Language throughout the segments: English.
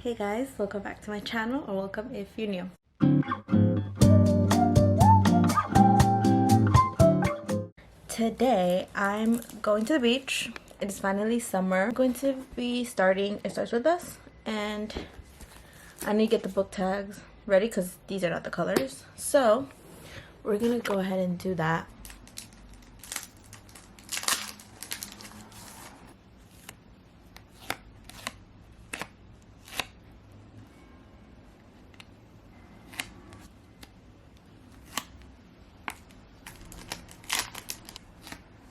Hey guys, welcome back to my channel, or welcome if you're new. Today I'm going to the beach. It is finally summer. I'm going to be starting It Starts With Us, and I need to get the book tags ready because these are not the colors. So we're gonna go ahead and do that.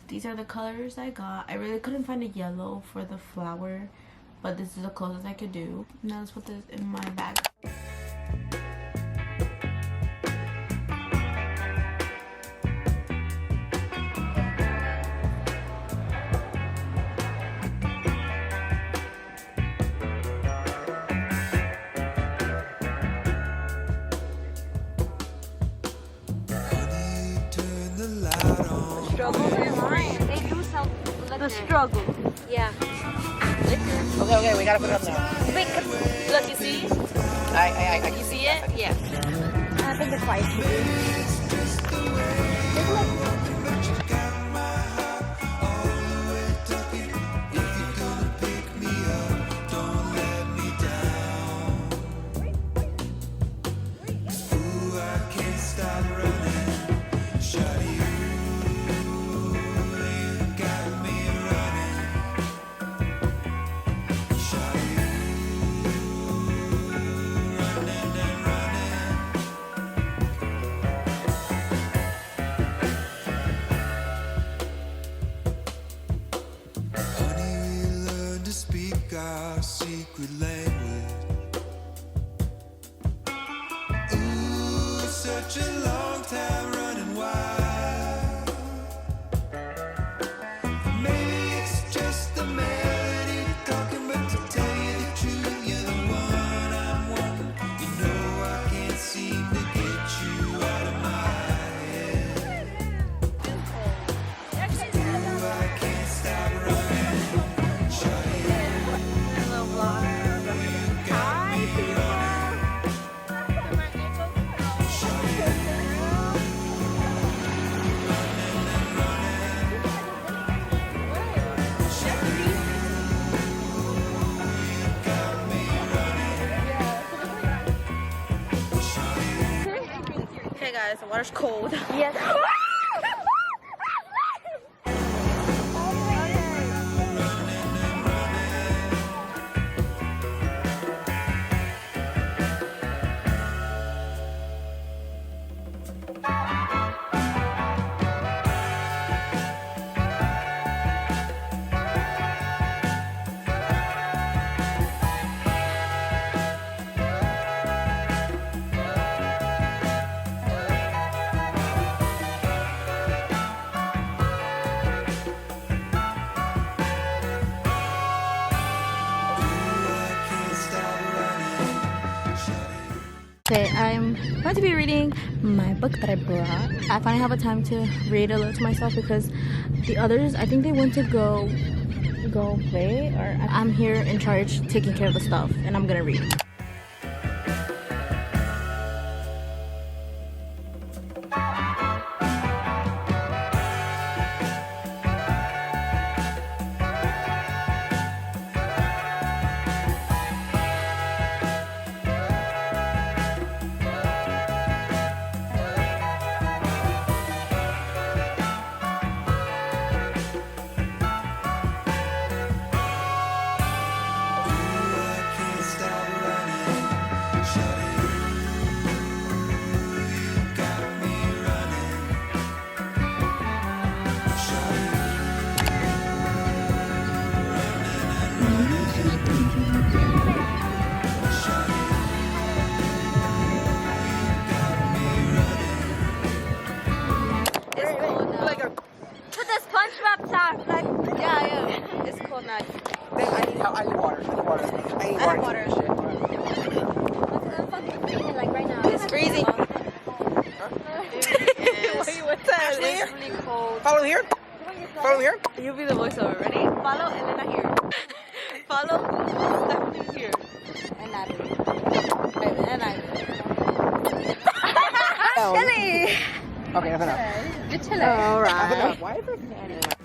These are the colors I got. I really couldn't find a yellow for the flower, but this is the closest I could do. Now let's put this in my bag. Struggle. They do sell liquor. The struggle. Yeah. Liquor. Okay, we gotta put it up now. Wait, look, you see? You You see it? Yeah. I think it's white. Our secret language. Ooh, such a long time running wild. Maybe it's just the melody talking, but to tell you the truth, you're the one I'm wanting. You know I can't seem to get you out of my head. Ooh, I can't stop running. Okay guys, the water's cold. Yes. Okay, I'm going to be reading my book that I brought. I finally have a time to read a little to myself because the others, I think they went to go away, or I'm here in charge taking care of the stuff, and I'm gonna read. Put the SpongeBob sound. Like, Yeah, it's cold now. I need water. I need water. like right now. It's freezing. Wait, what's that? It's really cold. Follow here. Follow here. You'll be the voiceover. Ready? Follow Elena here. Follow Stephanie here. And that Okay, that's enough. Literally. All That's right. enough. Why is there canon?